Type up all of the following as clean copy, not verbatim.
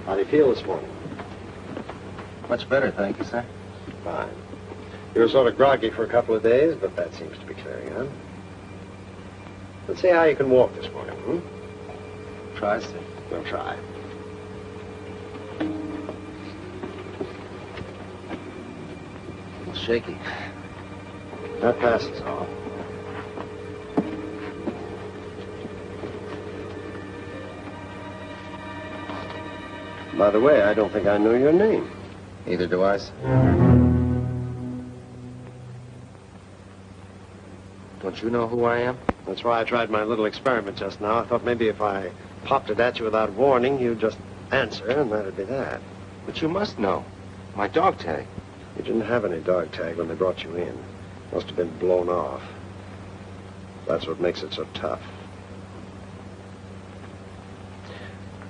How do you feel this morning? Much better, thank you, sir. Fine. You were sort of groggy for a couple of days, but that seems to be clearing up. Let's see how you can walk this morning, Try, sir. We'll try. A little shaky. That passes off. By the way, I don't think I know your name. Neither do I, sir. Don't you know who I am? That's why I tried my little experiment just now. I thought maybe if I popped it at you without warning, you'd just answer, and that'd be that. But you must know. My dog tag. You didn't have any dog tag when they brought you in. Must have been blown off. That's what makes it so tough.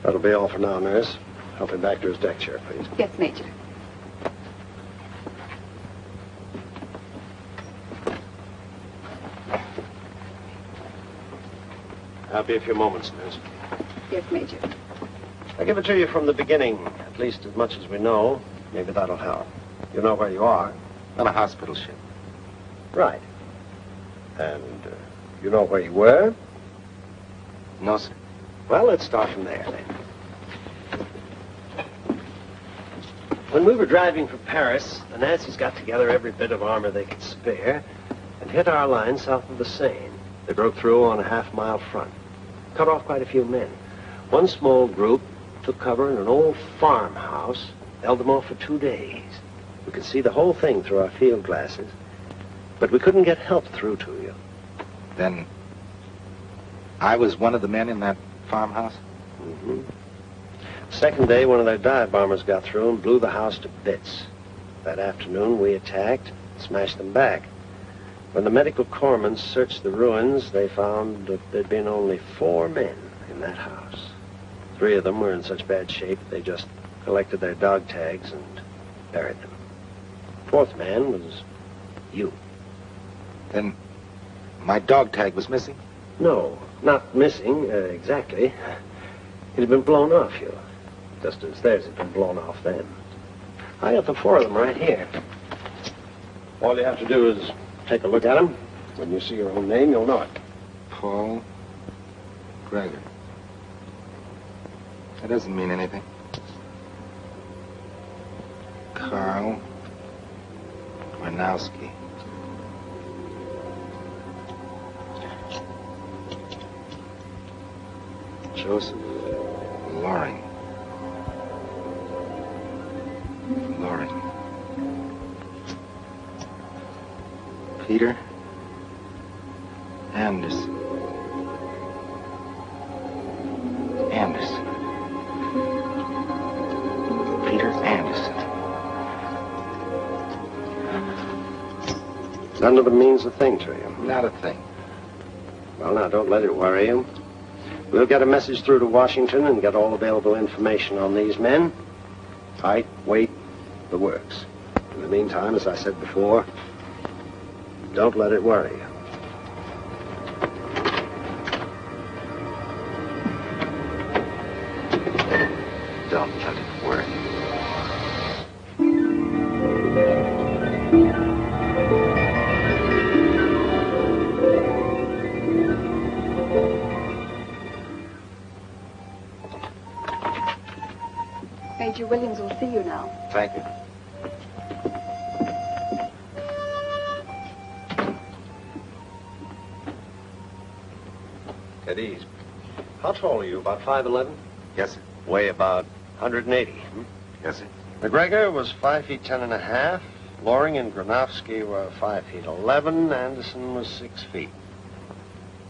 That'll be all for now, nurse. Help him back to his deck chair, please. Yes, Major. I'll be a few moments, nurse. Yes, Major. I'll give it to you from the beginning, at least as much as we know. Maybe that'll help. You know where you are. On a hospital ship. Right. And you know where you were? No, sir. Well, let's start from there, then. When we were driving for Paris, the Nazis got together every bit of armor they could spare and hit our line south of the Seine. They broke through on a half-mile front, cut off quite a few men. One small group took cover in an old farmhouse, held them off for 2 days. We could see the whole thing through our field glasses, but we couldn't get help through to you. Then I was one of the men in that farmhouse? Mm-hmm. Second day, one of their dive bombers got through and blew the house to bits. That afternoon, we attacked, smashed them back. When the medical corpsmen searched the ruins, they found that there'd been only 4 men in that house. 3 of them were in such bad shape, they just collected their dog tags and buried them. 4th man was you. Then my dog tag was missing? No, not missing, exactly. It had been blown off you, just as theirs had been blown off then. I got the 4 of them right here. All you have to do is take a look at them. When you see your own name, you'll know it. Paul Greger. That doesn't mean anything. Carl Gronowski. Joseph Loring. Loring. Peter Anderson. Anderson. Peter Anderson. None of them means a thing to you. Not a thing. Well, now, don't let it worry you. We'll get a message through to Washington and get all available information on these men. Height, weight, the works. In the meantime, as I said before, don't let it worry you. Don't let it worry. Major Williams will see you now. Thank you. At ease. How tall are you? About 5'11"? Yes, sir. Weigh about 180. Yes, sir. McGregor was 5 feet 10 and a half. Loring and Gronowski were 5 feet 11. Anderson was 6 feet.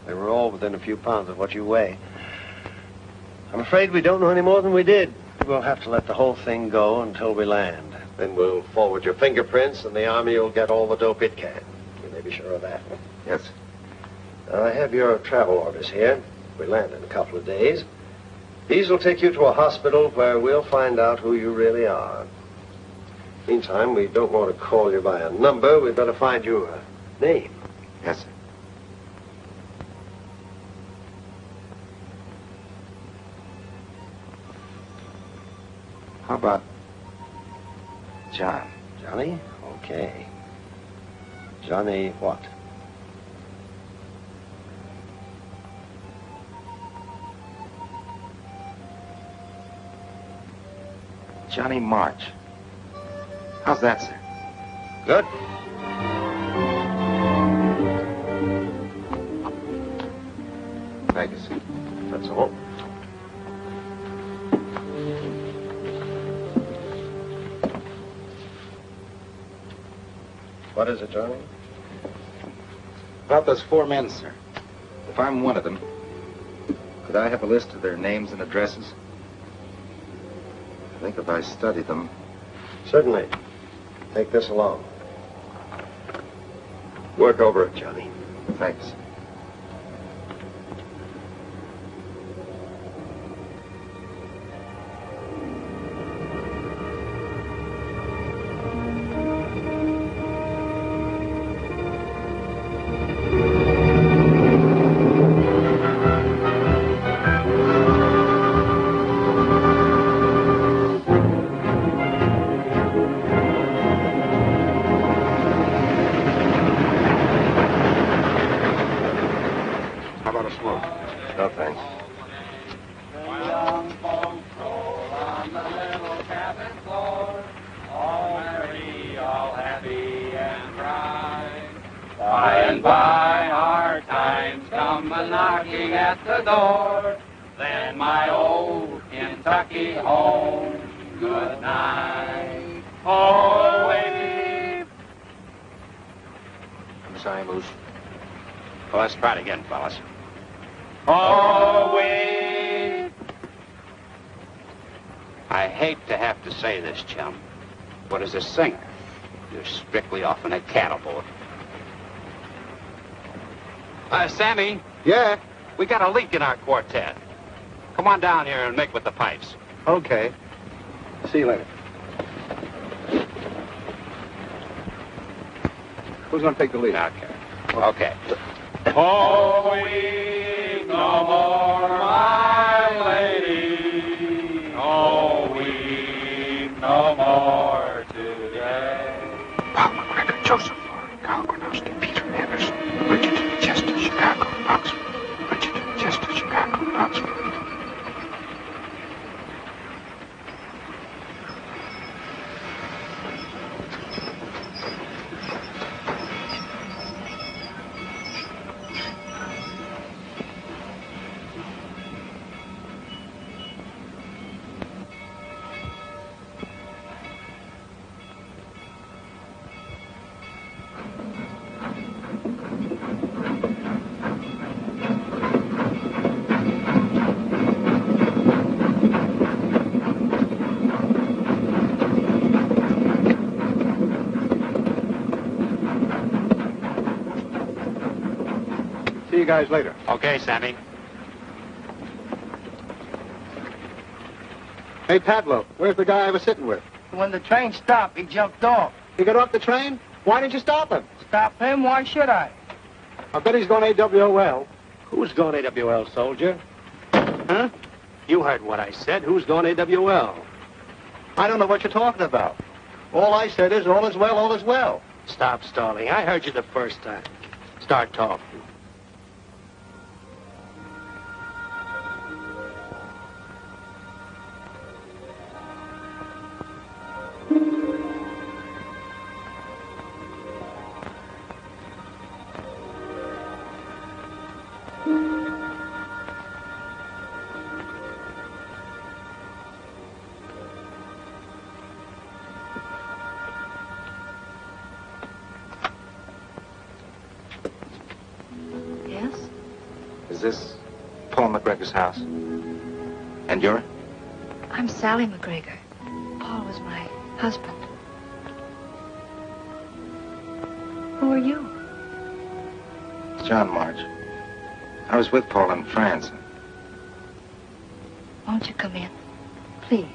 They were all within a few pounds of what you weigh. I'm afraid we don't know any more than we did. We'll have to let the whole thing go until we land. Then we'll forward your fingerprints, and the Army will get all the dope it can. You may be sure of that. Yes, sir. Now, I have your travel orders here. We land in a couple of days. These will take you to a hospital where we'll find out who you really are. Meantime, we don't want to call you by a number. We'd better find you a name. Yes, sir. How about John? Johnny? Okay. Johnny what? Johnny March. How's that, sir? Good. Thank you, sir. That's all. What is it, Johnny? About those 4 men, sir. If I'm one of them, could I have a list of their names and addresses? I think if I study them... Certainly. Take this along. Work over it, Johnny. Thanks. No, thanks. Young folks roll on the little cabin floor, all merry, all happy and bright. By and by our times come a-knocking at the door, then my old Kentucky home, good night. Oh, wave. I'm sorry, Moose. Well, let's try it again, fellas. Oh, wait. I hate to have to say this, chum, but as a singer, you're strictly off in a cattle boat. Sammy? Yeah? We got a leak in our quartet. Come on down here and make with the pipes. Okay. See you later. Who's going to take the lead? Okay. Oh, weep no more, my lady. Oh, weep no more today. Paul McGregor, Joseph Laurie, Carl Gronowski, Peter Anderson, Richard Chester, Chicago, Oxford. Richard Chester, Chicago, Oxford. See you guys later. Okay, Sammy. Hey, Pablo, where's the guy I was sitting with? When the train stopped, he jumped off. He got off the train? Why didn't you stop him? Stop him? Why should I? I bet he's going AWOL. Who's going AWL, soldier? Huh? You heard what I said. Who's going AWL? I don't know what you're talking about. All I said is all is well, all is well. Stop stalling. I heard you the first time. Start talking. Yes? Is this Paul McGregor's house? And you're? I'm Sally McGregor. Paul was my husband. Who are you? John March. I was with Paul in France. Won't you come in? Please.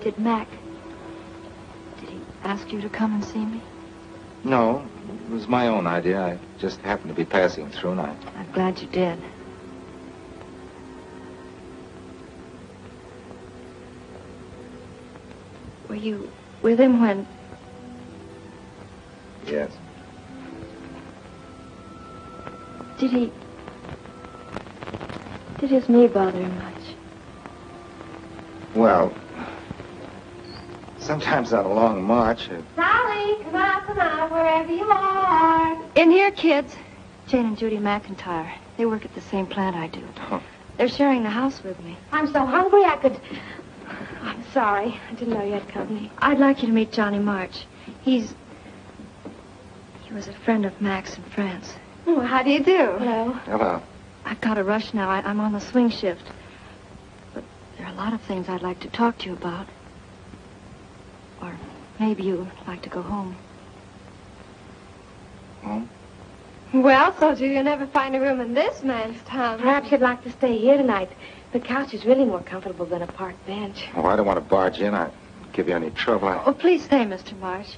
Did Mac... Did he ask you to come and see me? No, it was my own idea. I just happened to be passing through, and I'm glad you did. Were you with him when... Yes. Did his knee bother him much? Well, sometimes on a long march... Sally, come out, wherever you are. In here, kids. Jane and Judy McIntyre. They work at the same plant I do. Oh. They're sharing the house with me. I'm so hungry I could... I'm sorry. I didn't know you had company. I'd like you to meet Johnny March. He was a friend of Mac's in France. Oh, how do you do? Hello. Hello. I've got to rush now. I'm on the swing shift. But there are a lot of things I'd like to talk to you about. Or maybe you'd like to go home. Home? Well, soldier, you'll never find a room in this man's town. Perhaps you'd like to stay here tonight. The couch is really more comfortable than a park bench. Oh, I don't want to barge in. I'd give you any trouble. Oh, please stay, Mr. March.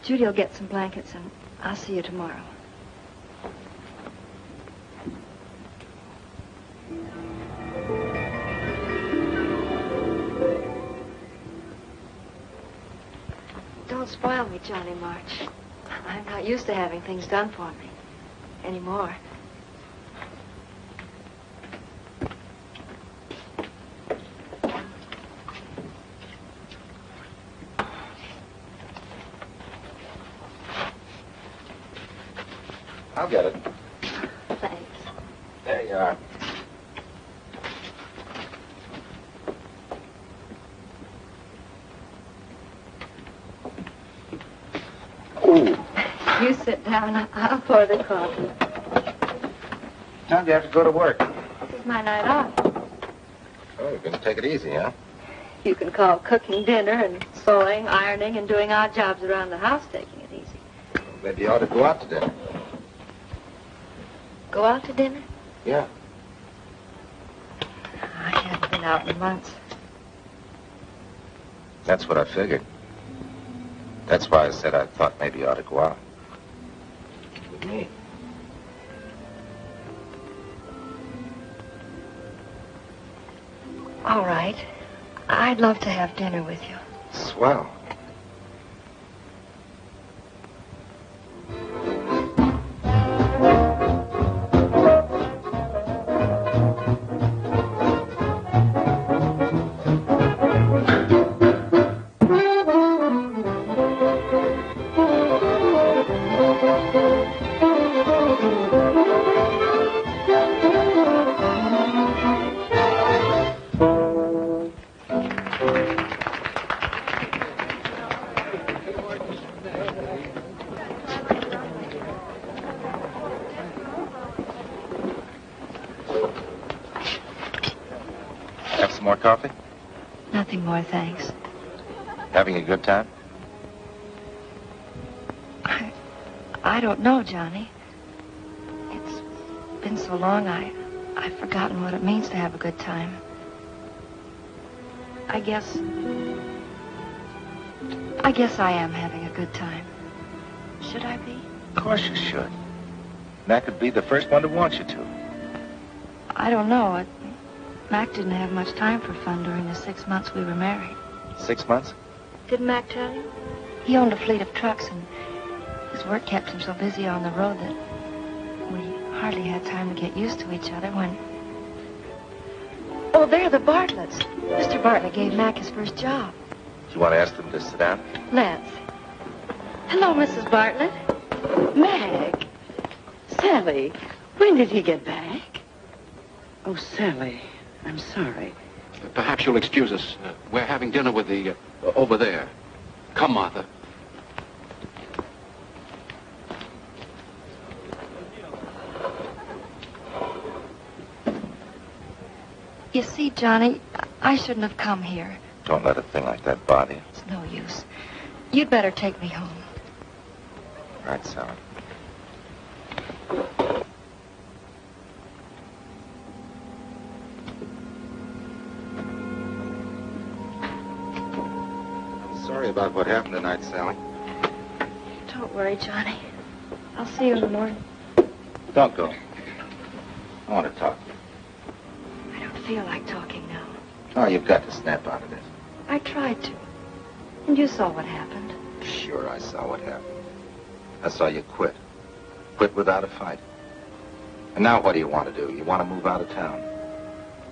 Judy will get some blankets, and I'll see you tomorrow. Don't spoil me, Johnny March. I'm not used to having things done for me anymore. I'll get it. Thanks. There you are. You sit down. I'll pour the coffee. Time do you have to go to work? This is my night off. Oh, you're going to take it easy, huh? You can call cooking dinner and sewing, ironing, and doing odd jobs around the house taking it easy. Maybe you ought to go out to dinner. Go out to dinner? Yeah. I haven't been out in months. That's what I figured. That's why I said I thought maybe you ought to go out. With me. All right. I'd love to have dinner with you. Swell. Coffee? Nothing more, thanks. Having a good time? I don't know, Johnny. It's been so long, I've forgotten what it means to have a good time. I guess I am having a good time. Should I be? Of course you should. Mac could be the first one to want you to. I don't know. Mac didn't have much time for fun during the 6 months we were married. 6 months? Didn't Mac tell you? He owned a fleet of trucks, and his work kept him so busy on the road that we hardly had time to get used to each other when... Oh, they're the Bartletts. Mr. Bartlett gave Mac his first job. Do you want to ask them to sit down? Let's. Hello, Mrs. Bartlett. Mac. Sally, when did he get back? Oh, Sally, I'm sorry. Perhaps you'll excuse us. We're having dinner with the... over there. Come, Martha. You see, Johnny, I shouldn't have come here. Don't let a thing like that bother you. It's no use. You'd better take me home. All right, Sally. Sorry about what happened tonight, Sally. Don't worry, Johnny. I'll see you in the morning. Don't go. I want to talk to you. I don't feel like talking now. Oh, you've got to snap out of this. I tried to. And you saw what happened. Sure, I saw what happened. I saw you quit. Quit without a fight. And now what do you want to do? You want to move out of town.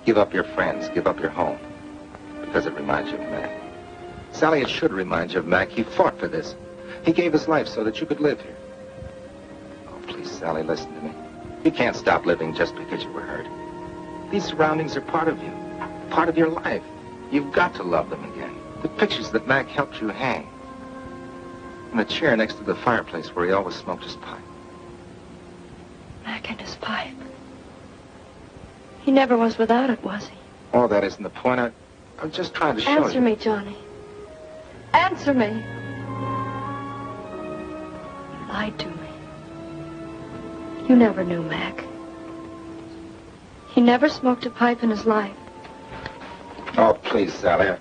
Give up your friends, give up your home. Because it reminds you of Mac. Sally, it should remind you of Mac. He fought for this. He gave his life so that you could live here. Oh, please, Sally, listen to me. You can't stop living just because you were hurt. These surroundings are part of you, part of your life. You've got to love them again. The pictures that Mac helped you hang. And the chair next to the fireplace where he always smoked his pipe. Mac and his pipe. He never was without it, was he? Oh, that isn't the point. I'm just trying to show you. Answer me, Johnny. Answer me. You lied to me. You never knew Mac. He never smoked a pipe in his life. Oh, please, Sally.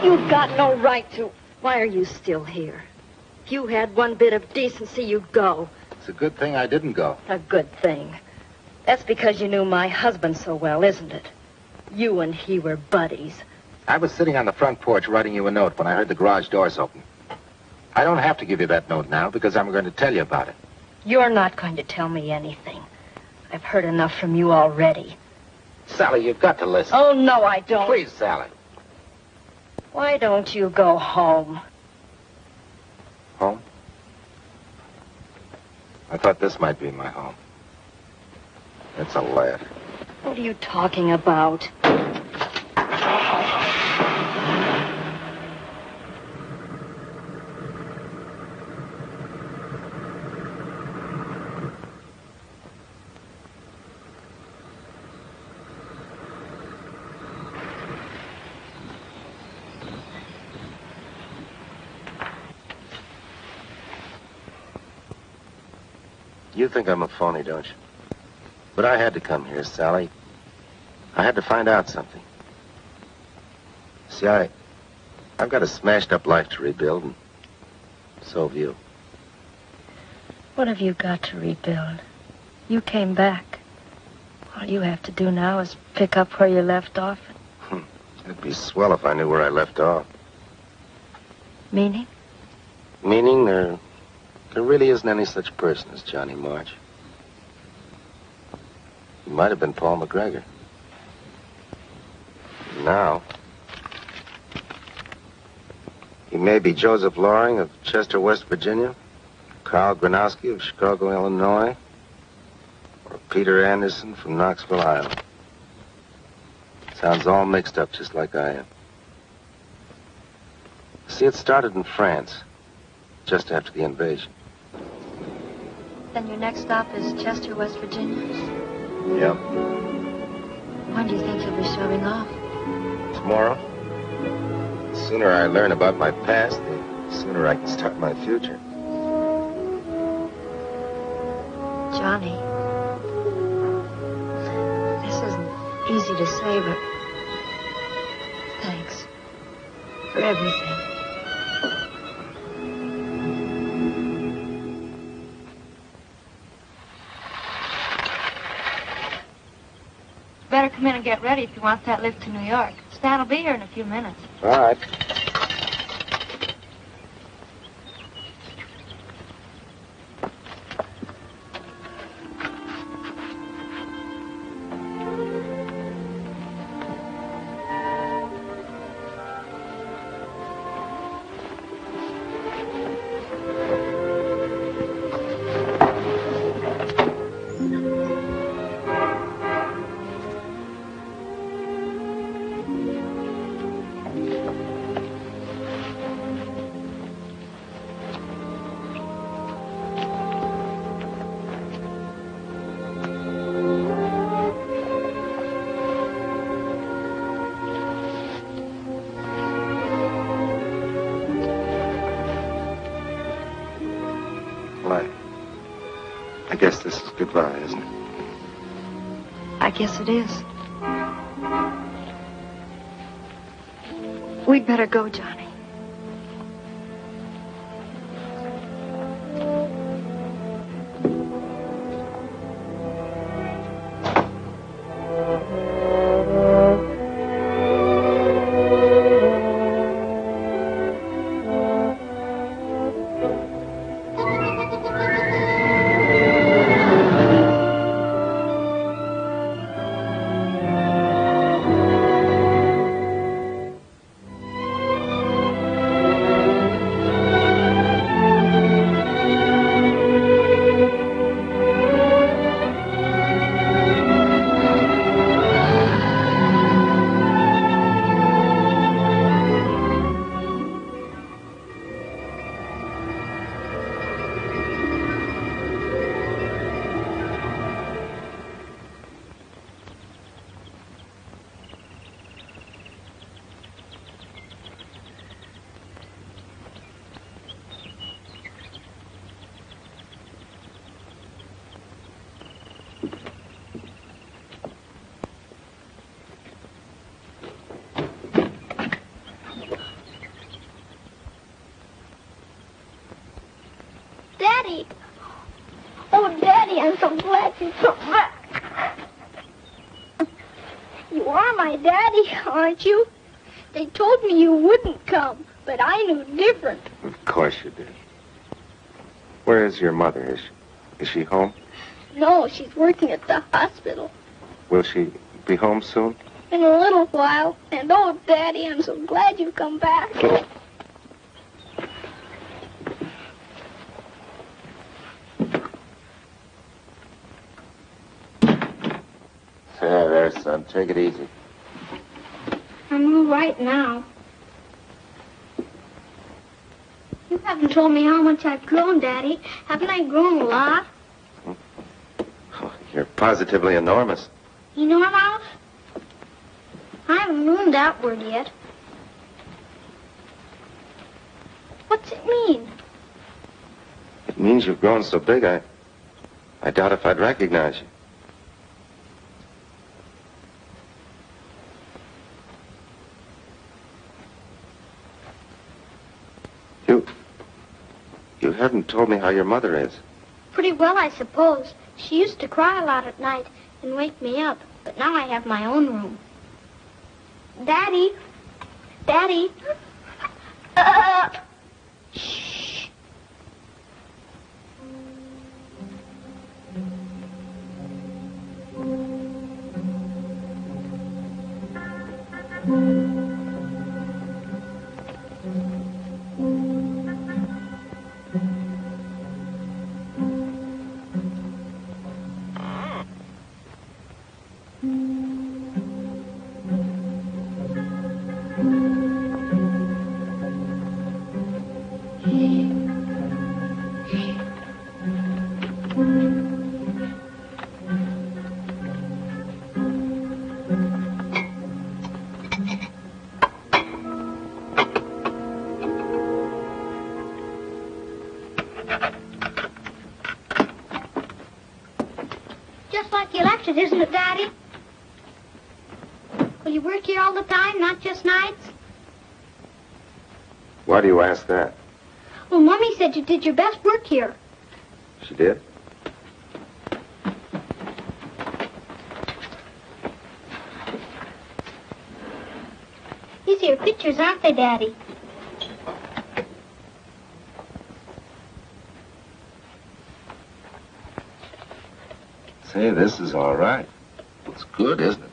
You've got no right to. Why are you still here? If you had one bit of decency, you'd go. It's a good thing I didn't go. A good thing. That's because you knew my husband so well, isn't it? You and he were buddies. I was sitting on the front porch writing you a note when I heard the garage doors open. I don't have to give you that note now because I'm going to tell you about it. You're not going to tell me anything. I've heard enough from you already. Sally, you've got to listen. Oh, no, I don't. Please, Sally. Why don't you go home? Home? I thought this might be my home. It's a laugh. What are you talking about? You think I'm a phony, don't you? But I had to come here, Sally. I had to find out something. See, I've got a smashed-up life to rebuild, and so have you. What have you got to rebuild? You came back. All you have to do now is pick up where you left off. It'd be swell if I knew where I left off. Meaning? Meaning There really isn't any such person as Johnny March. He might have been Paul McGregor. Now, he may be Joseph Loring of Chester, West Virginia, Carl Gronowski of Chicago, Illinois, or Peter Anderson from Knoxville, Iowa. Sounds all mixed up just like I am. See, it started in France, just after the invasion. Then your next stop is Chester, West Virginia? Yep. When do you think you'll be shoving off? Tomorrow. The sooner I learn about my past, the sooner I can start my future. Johnny, this isn't easy to say, but thanks for everything. Better come in and get ready if you want that lift to New York. Stan will be here in a few minutes. All right. I guess this is goodbye, isn't it? I guess it is. We'd better go, Johnny. Daddy! Oh, Daddy, I'm so glad you come back. You are my daddy, aren't you? They told me you wouldn't come, but I knew different. Of course you did. Where is your mother? Is she home? No, she's working at the hospital. Will she be home soon? In a little while. And oh, Daddy, I'm so glad you've come back. There, son. Take it easy. I'm all right now. You haven't told me how much I've grown, Daddy. Haven't I grown a lot? Oh, you're positively enormous. Enormous? I haven't learned that word yet. What's it mean? It means you've grown so big, I doubt if I'd recognize you. You haven't told me how your mother is. Pretty well, I suppose. She used to cry a lot at night and wake me up, but now I have my own room. Daddy? Daddy? Shh. Just like you left it, isn't it, Daddy? Will you work here all the time, not just nights? Why do you ask that? Well, Mommy said you did your best work here. She did? These are your pictures, aren't they, Daddy? Say, this is all right. Looks good, isn't it?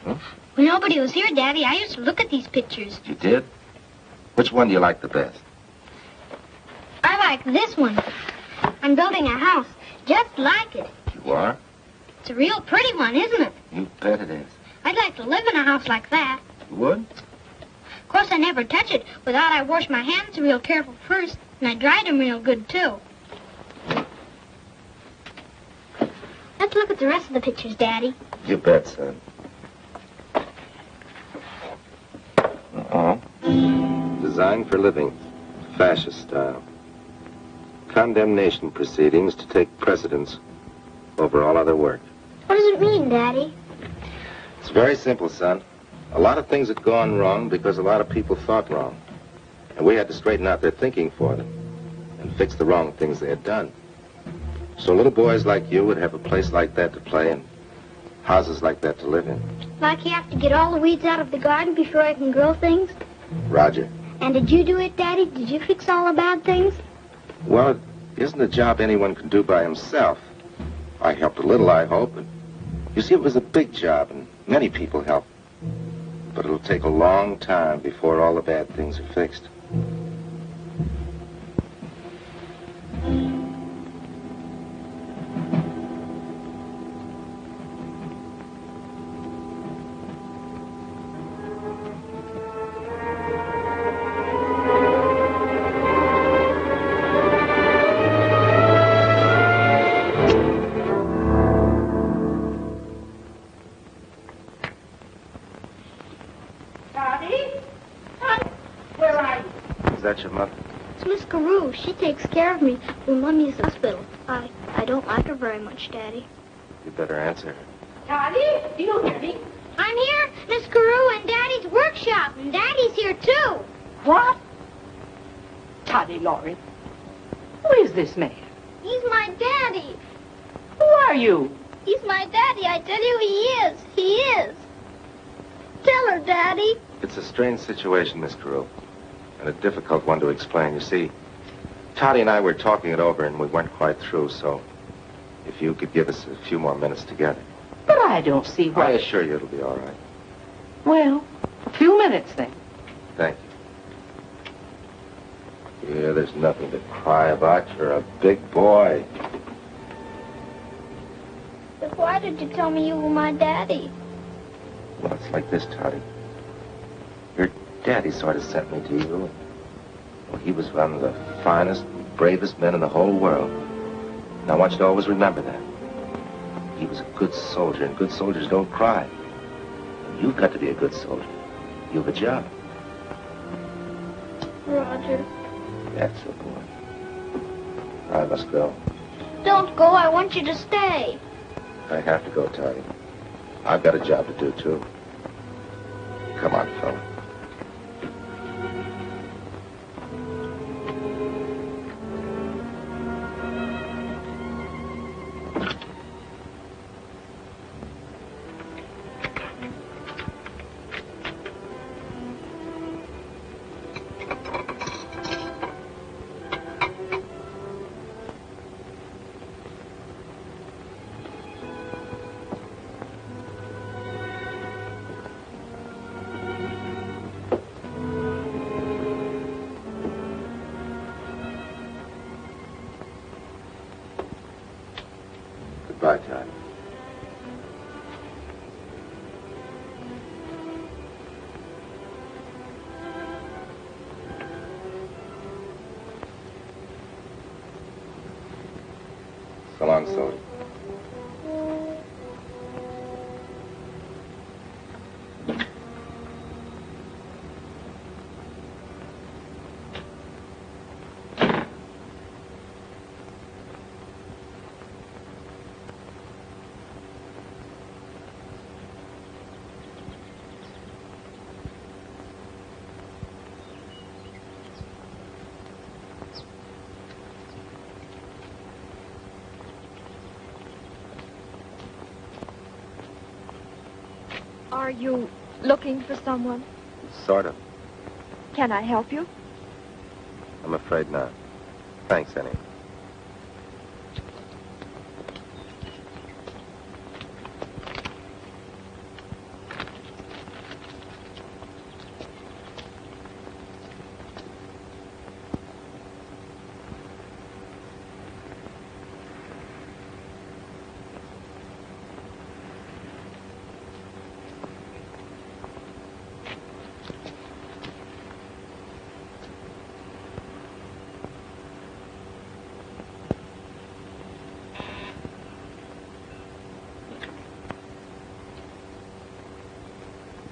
Huh? When nobody was here, Daddy, I used to look at these pictures. You did? Which one do you like the best? I like this one. I'm building a house just like it. You are? It's a real pretty one, isn't it? You bet it is. I'd like to live in a house like that. You would? Of course, I never touch it without I wash my hands real careful first, and I dried them real good, too. Let's look at the rest of the pictures, Daddy. You bet, son. Designed for living, fascist style. Condemnation proceedings to take precedence over all other work. What does it mean, Daddy? It's very simple, son. A lot of things had gone wrong because a lot of people thought wrong. And we had to straighten out their thinking for them and fix the wrong things they had done. So little boys like you would have a place like that to play in, houses like that to live in. Like you have to get all the weeds out of the garden before I can grow things? Roger. And did you do it, Daddy? Did you fix all the bad things? Well, it isn't a job anyone can do by himself. I helped a little, I hope. And you see, it was a big job, and many people helped. But it'll take a long time before all the bad things are fixed. Your mother? It's Miss Carew. She takes care of me when Mummy's in the hospital. I don't like her very much, Daddy. You better answer her. Daddy, do you hear me? I'm here, Miss Carew, in Daddy's workshop, and Daddy's here, too. What? Toddy Lawrence. Who is this man? He's my daddy. Who are you? He's my daddy. I tell you, he is. He is. Tell her, Daddy. It's a strange situation, Miss Carew. And a difficult one to explain. You see, Toddy and I were talking it over, and we weren't quite through, so if you could give us a few more minutes together. But I don't see why. I assure you it'll be all right. Well, a few minutes, then. Thank you. Yeah, there's nothing to cry about. You're a big boy. But why did you tell me you were my daddy? Well, it's like this, Toddy. Your daddy sort of sent me to you. Well, he was one of the finest, bravest men in the whole world. And I want you to always remember that. He was a good soldier, and good soldiers don't cry. And you've got to be a good soldier. You have a job. Roger. That's a boy. I must go. Don't go. I want you to stay. I have to go, Toddy. I've got a job to do, too. Come on, fella. Goodbye, Todd. So long, soldier. Are you looking for someone? Sort of. Can I help you? I'm afraid not. Thanks, Annie.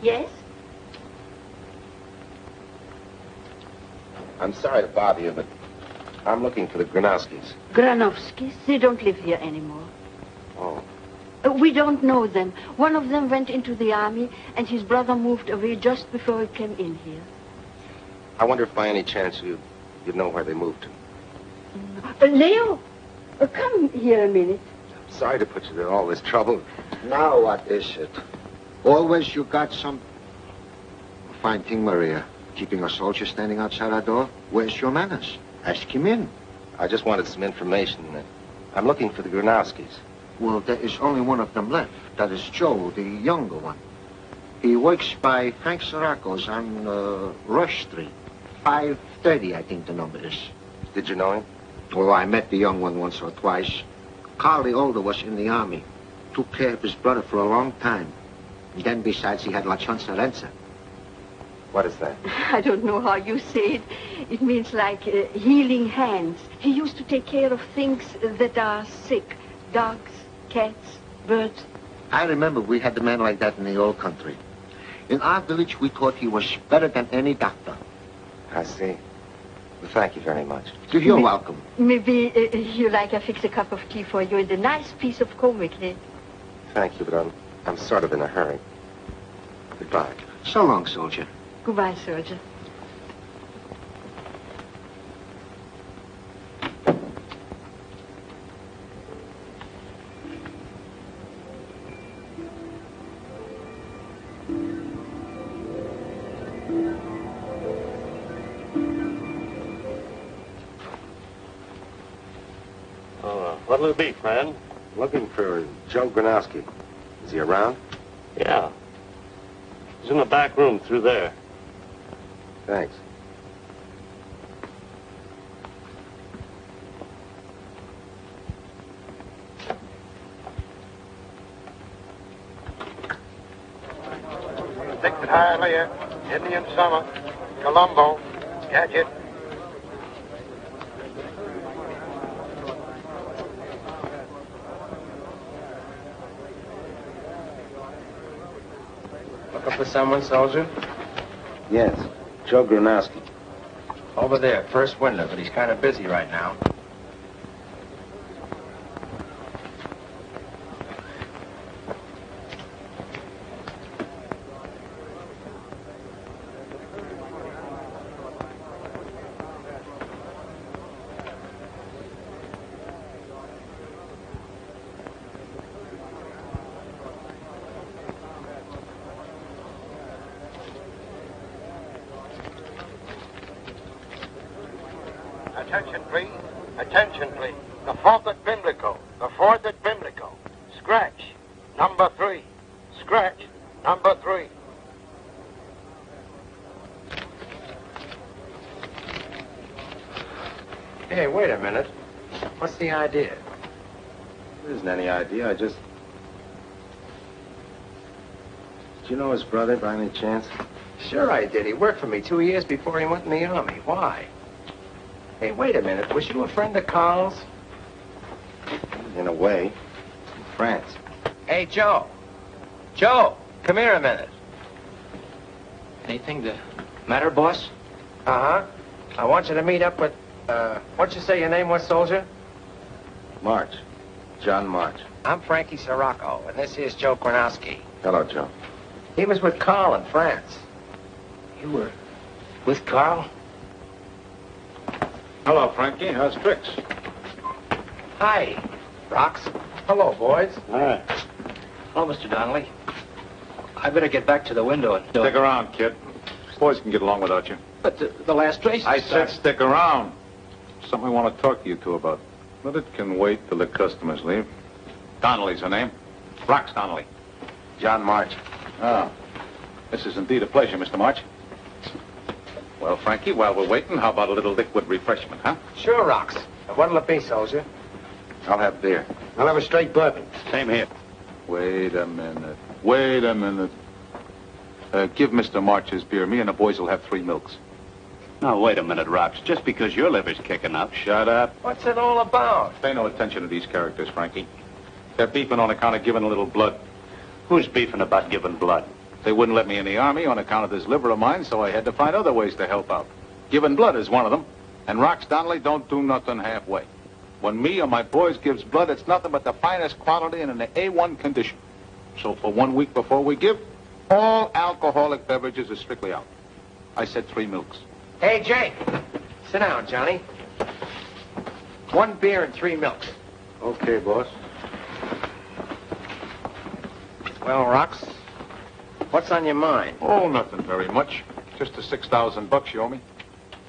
Yes? I'm sorry to bother you, but I'm looking for the Granowskis. Granovskis? They don't live here anymore. Oh. We don't know them. One of them went into the army, and his brother moved away just before he came in here. I wonder if by any chance you'd know where they moved to. Leo, come here a minute. Sorry to put you to all this trouble. Now what is it? Always you got some... Fine thing, Maria. Keeping a soldier standing outside our door? Where's your manners? Ask him in. I just wanted some information. I'm looking for the Granowskis. Well, there is only one of them left. That is Joe, the younger one. He works by Frank Sirocco's on Rush Street. 530, I think the number is. Did you know him? Oh, I met the young one once or twice. Carl, the older, was in the army. Took care of his brother for a long time. And then, besides, he had La Chancerenza. What is that? I don't know how you say it. It means like healing hands. He used to take care of things that are sick. Dogs, cats, birds. I remember we had a man like that in the old country. In our village, we thought he was better than any doctor. I see. Well, thank you very much. You're welcome. Maybe you like I fix a cup of tea for you and a nice piece of comically. Thank you, but I'm sort of in a hurry. Goodbye. So long, soldier. Goodbye, soldier. What'll it be, friend? Looking for Joe Granowski. Is he around? Yeah. He's in the back room through there. Thanks. Dixon Hialeah, Indian Summer, Colombo, Gadget. Looking for someone, soldier? Yes, Joe Granowski. Over there, first window, but he's kind of busy right now. Attention, please. Attention, please. The fourth at Pimlico. The fourth at Pimlico. Scratch. Number 3. Scratch. Number 3. Hey, wait a minute. What's the idea? There isn't any idea. Did you know his brother by any chance? Sure I did. He worked for me 2 years before he went in the army. Why? Hey, wait a minute. Was you a friend of Carl's? In a way. In France. Hey, Joe. Joe, come here a minute. Anything the matter, boss? Uh-huh. I want you to meet up with, what'd you say your name was, soldier? March. John March. I'm Frankie Sirocco, and this here's Joe Granowski. Hello, Joe. He was with Carl in France. You were with Carl? Hello, Frankie. How's tricks? Hi, Rox. Hello, boys. All right. Hello, Mr. Donnelly. I better get back to the window and... Stick around, kid. Boys can get along without you. But the last race... I said stick around. Something I want to talk to you two about. But it can wait till the customers leave. Donnelly's her name. Rox Donnelly. John March. Ah. This is indeed a pleasure, Mr. March. Well, Frankie, while we're waiting, how about a little liquid refreshment, huh? Sure, Rox. What'll it be, soldier? I'll have beer. I'll have a straight bourbon. Same here. Wait a minute. Wait a minute. Give Mr. March his beer. Me and the boys will have 3 milks. Now, wait a minute, Rox. Just because your liver's kicking up. Shut up. What's it all about? Pay no attention to these characters, Frankie. They're beefing on account of giving a little blood. Who's beefing about giving blood? They wouldn't let me in the Army on account of this liver of mine, so I had to find other ways to help out. Giving blood is one of them. And Rox Donnelly don't do nothing halfway. When me or my boys gives blood, it's nothing but the finest quality and in the A1 condition. So for 1 week before we give, all alcoholic beverages are strictly out. I said 3 milks. Hey, Jake. Sit down, Johnny. 1 beer and 3 milks. Okay, boss. Well, Rox, what's on your mind? Oh, nothing very much. Just the $6,000 you owe me.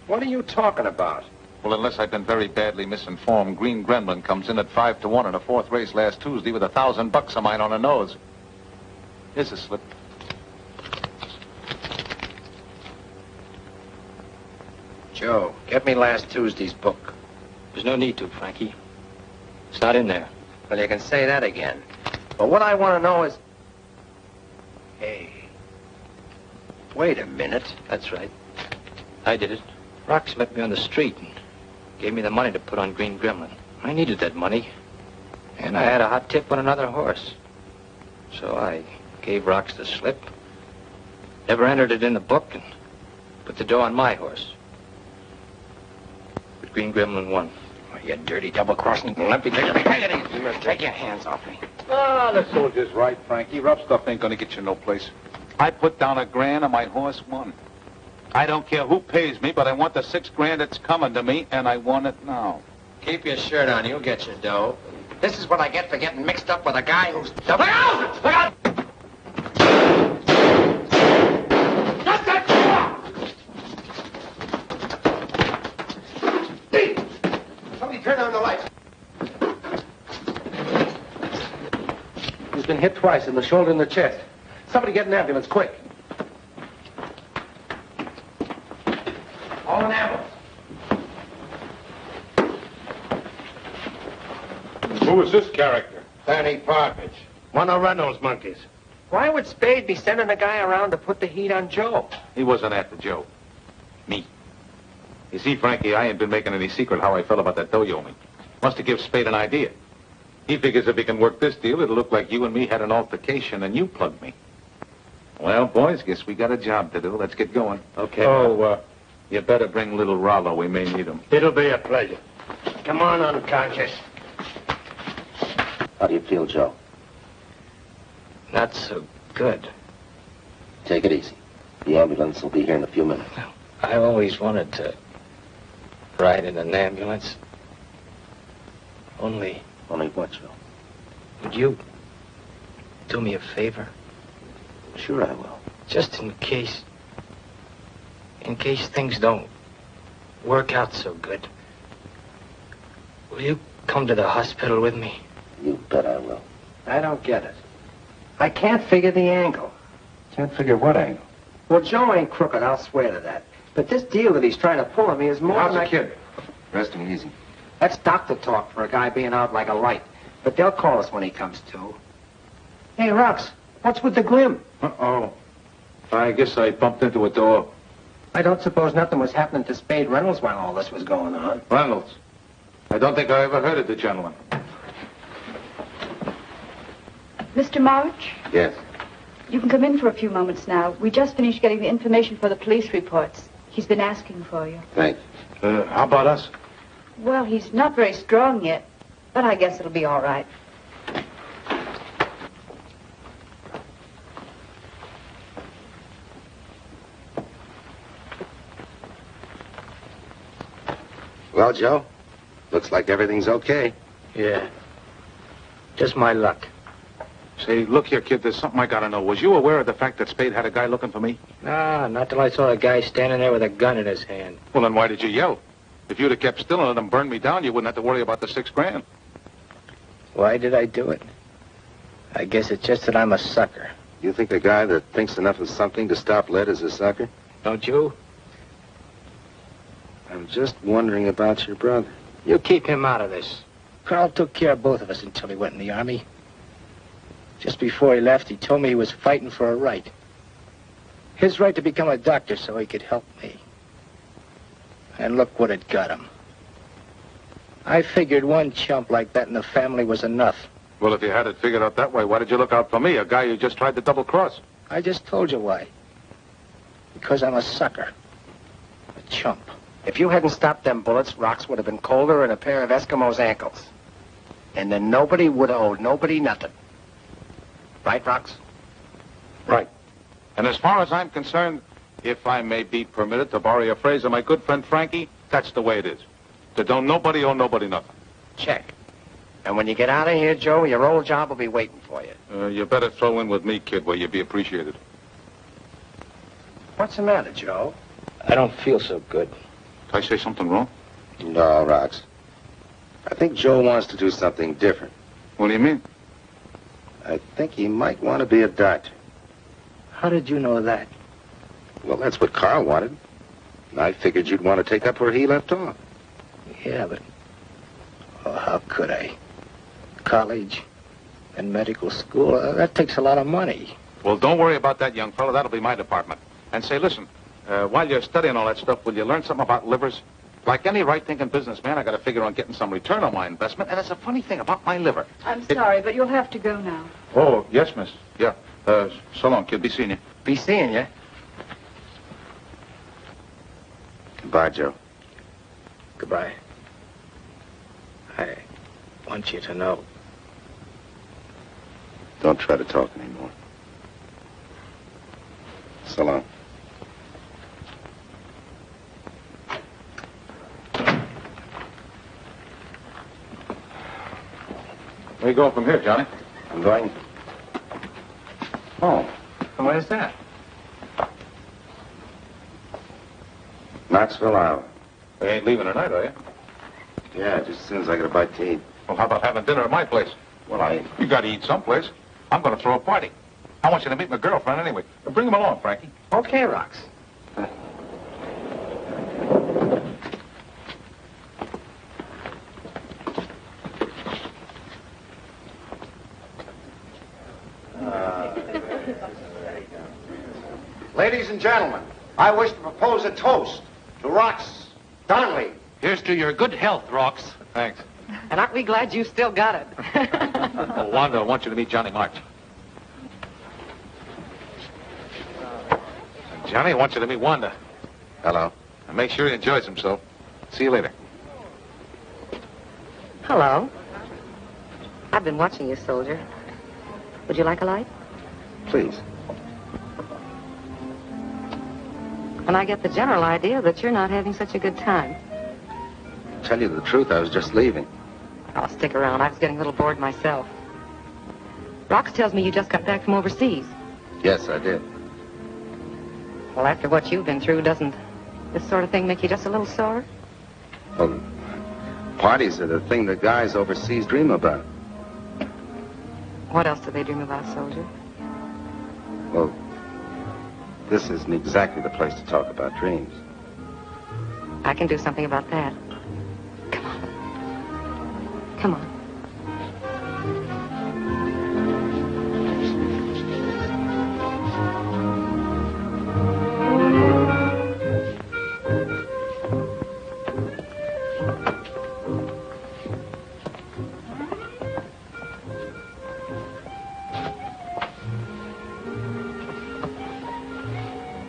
What are you talking about? Well, unless I've been very badly misinformed, Green Gremlin comes in at 5-1 in a 4th race last Tuesday with $1,000 of mine on the nose. Here's a slip. Joe, get me last Tuesday's book. There's no need to, Frankie. It's not in there. Well, you can say that again. But what I want to know is... Hey. Wait a minute. That's right. I did it. Rox met me on the street and gave me the money to put on Green Gremlin. I needed that money. And I had a hot tip on another horse. So I gave Rox the slip, never entered it in the book, and put the dough on my horse. But Green Gremlin won. Oh, you dirty double-crossing lumpy. Take your hands off me. Ah, the soldier's right, Frankie. Rough stuff ain't gonna get you no place. I put down $1,000 and my horse won. I don't care who pays me, but I want the $6,000 that's coming to me, and I want it now. Keep your shirt on. You'll get your dough. This is what I get for getting mixed up with a guy who's... Look out! Look out! Somebody turn on the lights. He's been hit twice in the shoulder and the chest. Somebody get an ambulance, quick. All an ambulance. Who is this character? Danny Partridge. One of Reynolds' monkeys. Why would Spade be sending a guy around to put the heat on Joe? He wasn't after Joe. Me. You see, Frankie, I ain't been making any secret how I felt about that dough you owe me. Must have given Spade an idea. He figures if he can work this deal, it'll look like you and me had an altercation and you plugged me. Well, boys, guess we got a job to do. Let's get going. Okay. Oh, you better bring little Rollo. We may need him. It'll be a pleasure. Come on, unconscious. How do you feel, Joe? Not so good. Take it easy. The ambulance will be here in a few minutes. I always wanted to ride in an ambulance. Only what, Joe? Would you do me a favor? Sure I will. Just in case things don't work out so good. Will you come to the hospital with me? You bet I will. I don't get it. I can't figure the angle. Can't figure what angle? Well, Joe ain't crooked, I'll swear to that. But this deal that he's trying to pull on me is more How's than the kid? Resting easy. That's doctor talk for a guy being out like a light. But they'll call us when he comes to. Hey, Rox, what's with the glim? Uh-oh. I guess I bumped into a door. I don't suppose nothing was happening to Spade Reynolds while all this was going on. Reynolds. I don't think I ever heard of the gentleman. Mr. March, Yes. you can come in for a few moments now. We just finished getting the information for the police reports. He's been asking for you. Thanks. How about us? Well, he's not very strong yet, but I guess it'll be all right. Well, Joe, looks like everything's okay. Yeah. Just my luck. Say, look here, kid, there's something I gotta know. Was you aware of the fact that Spade had a guy looking for me? Nah, not till I saw a guy standing there with a gun in his hand. Well, then why did you yell? If you'd have kept still and let him burn me down, you wouldn't have to worry about the $6,000. Why did I do it? I guess it's just that I'm a sucker. You think a guy that thinks enough of something to stop lead is a sucker? Don't you? I'm just wondering about your brother. You keep him out of this. Carl took care of both of us until he went in the Army. Just before he left, he told me he was fighting for a right. His right to become a doctor so he could help me. And look what it got him. I figured one chump like that in the family was enough. Well, if you had it figured out that way, why did you look out for me, a guy you just tried to double-cross? I just told you why. Because I'm a sucker. A chump. If you hadn't stopped them bullets, rocks would have been colder than a pair of Eskimos' ankles. And then nobody would have owed nobody nothing. Right, Rocks? Right. And as far as I'm concerned, if I may be permitted to borrow a phrase of my good friend Frankie, that's the way it is. To don't nobody owe nobody nothing. Check. And when you get out of here, Joe, your old job will be waiting for you. You better throw in with me, kid, where you'd be appreciated. What's the matter, Joe? I don't feel so good. Did I say something wrong? No, Rocks. I think Joe wants to do something different. What do you mean? I think he might want to be a doctor. How did you know that? Well, that's what Carl wanted. And I figured you'd want to take up where he left off. Yeah, but... Oh, how could I? College and medical school, that takes a lot of money. Well, don't worry about that, young fella. That'll be my department. And say, listen, while you're studying all that stuff, will you learn something about livers? Like any right-thinking businessman, I got to figure on getting some return on my investment. And it's a funny thing about my liver. I'm sorry, but you'll have to go now. Oh, yes, miss. Yeah. So long, kid. Be seeing you. Be seeing you. Goodbye, Joe. Goodbye. I want you to know. Don't try to talk anymore. So long. Where you going from here, Johnny? I'm going home. And where's that? Knoxville, Iowa. You ain't leaving tonight, are you? Yeah, just as soon as I get a bite to eat. Well, how about having dinner at my place? Well, You got to eat someplace. I'm going to throw a party. I want you to meet my girlfriend anyway. Bring him along, Frankie. Okay, Rocks. Ladies and gentlemen, I wish to propose a toast to Rox Donnelly. Here's to your good health, Rox. Thanks. And aren't we glad you still got it? Oh, Wanda, I want you to meet Johnny March. And Johnny, I want you to meet Wanda. Hello. And make sure he enjoys himself. See you later. Hello. I've been watching you, soldier. Would you like a light? Please. And I get the general idea that you're not having such a good time. Tell you the truth, I was just leaving. I'll stick around. I was getting a little bored myself. Rox tells me you just got back from overseas. Yes, I did. Well, after what you've been through, doesn't this sort of thing make you just a little sore? Well, parties are the thing the guys overseas dream about. What else do they dream about, soldier? Well, this isn't exactly the place to talk about dreams. I can do something about that. Come on. Come on.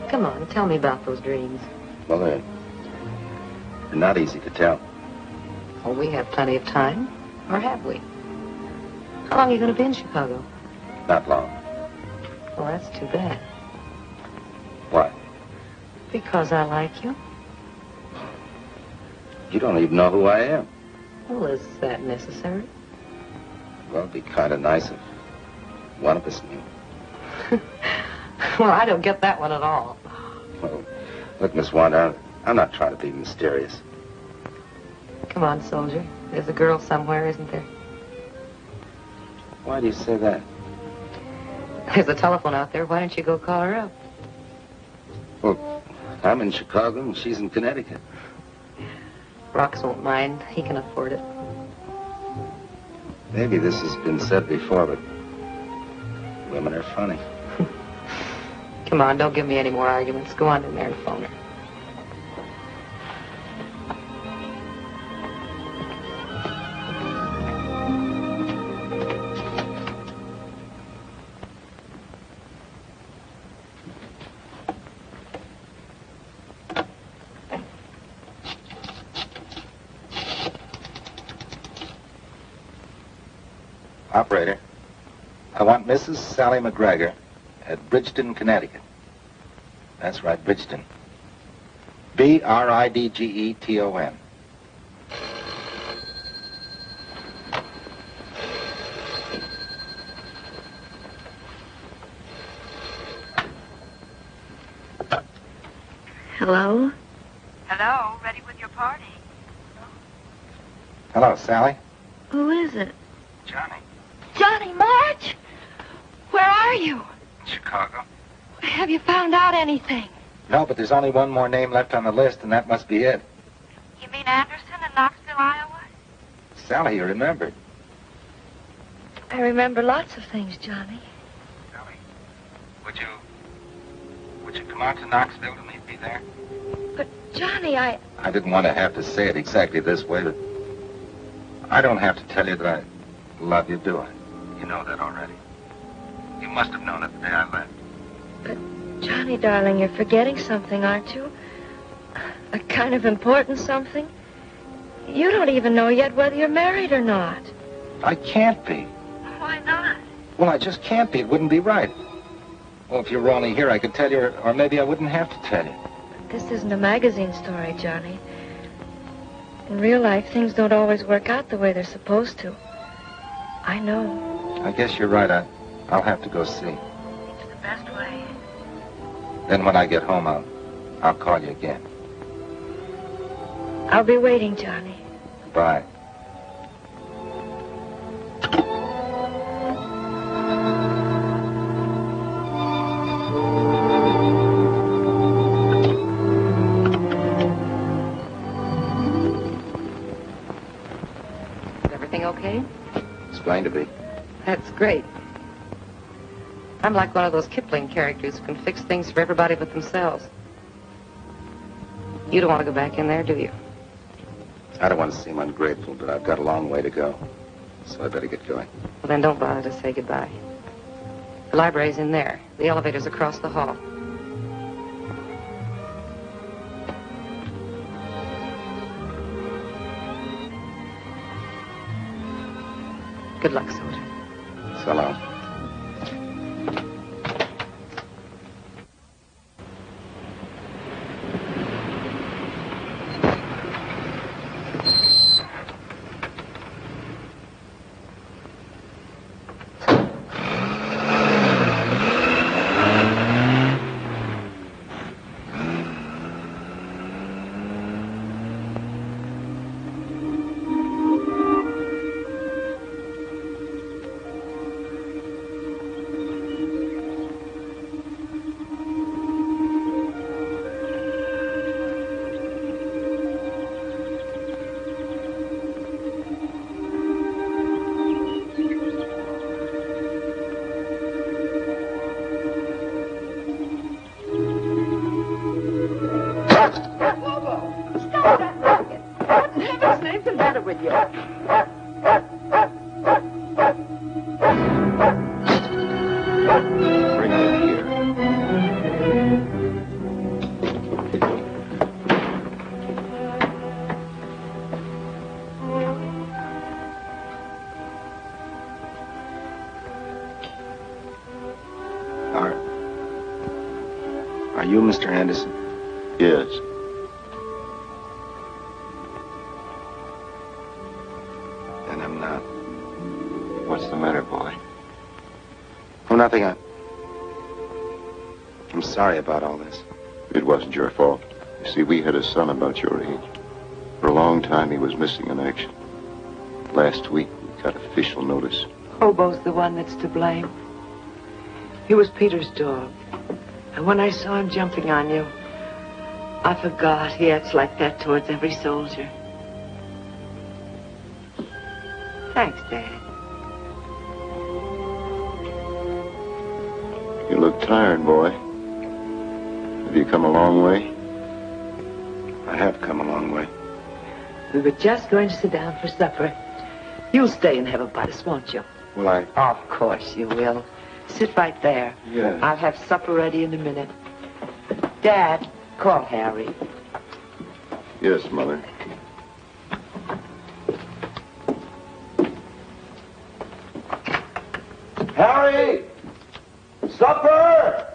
Come on, tell me about those dreams. Well, they're not easy to tell. Oh, we have plenty of time. Or have we? How long are you going to be in Chicago? Not long. Well, that's too bad. Why? Because I like you. You don't even know who I am. Well, is that necessary? Well, it'd be kind of nice if One of us knew. Well, I don't get that one at all. Well, look, Miss Wanda, I'm not trying to be mysterious. Come on, soldier. There's a girl somewhere, isn't there? Why do you say that? There's a telephone out there. Why don't you go call her up? Well, I'm in Chicago and she's in Connecticut. Rox won't mind. He can afford it. Maybe this has been said before, but women are funny. Come on, don't give me any more arguments. Go on in there and phone her. Operator, I want Mrs. Sally McGregor at Bridgeton, Connecticut. That's right, Bridgeton. Bridgeton. Hello? Hello, ready with your party? Hello, Sally. Who is it? Johnny. Johnny March? Where are you? Chicago. Have you found out anything? No, but there's only one more name left on the list, and that must be it. You mean Anderson in Knoxville, Iowa? Sally, you remembered. I remember lots of things, Johnny. Sally, would you come out to Knoxville to meet me there? But, Johnny, I didn't want to have to say it exactly this way, but I don't have to tell you that I love you, do I? You know that already. You must have known it the day I left. But, Johnny, darling, you're forgetting something, aren't you? A kind of important something? You don't even know yet whether you're married or not. I can't be. Why not? Well, I just can't be. It wouldn't be right. Well, if you were only here, I could tell you, or maybe I wouldn't have to tell you. But this isn't a magazine story, Johnny. In real life, things don't always work out the way they're supposed to. I know. I guess you're right. I'll have to go see. It's the best way. Then when I get home, I'll call you again. I'll be waiting, Johnny. Bye. Is everything okay? It's going to be. That's great. I'm like one of those Kipling characters who can fix things for everybody but themselves. You don't want to go back in there, do you? I don't want to seem ungrateful, but I've got a long way to go. So I better get going. Well, then don't bother to say goodbye. The library's in there. The elevator's across the hall. Good luck, soldier. So long. Are you Mr. Anderson? Yes. And I'm not. What's the matter, boy? Oh, nothing. I'm sorry about all this. It wasn't your fault. You see, we had a son about your age. For a long time, he was missing in action. Last week, we got official notice. Hobo's the one that's to blame. He was Peter's dog. And when I saw him jumping on you, I forgot he acts like that towards every soldier. Thanks, Dad. You look tired, boy. Have you come a long way? I have come a long way. We were just going to sit down for supper. You'll stay and have a bite, won't you? Will I? Of course you will. Sit right there. Yeah. I'll have supper ready in a minute. Dad, call Harry. Yes, Mother. Harry! Supper!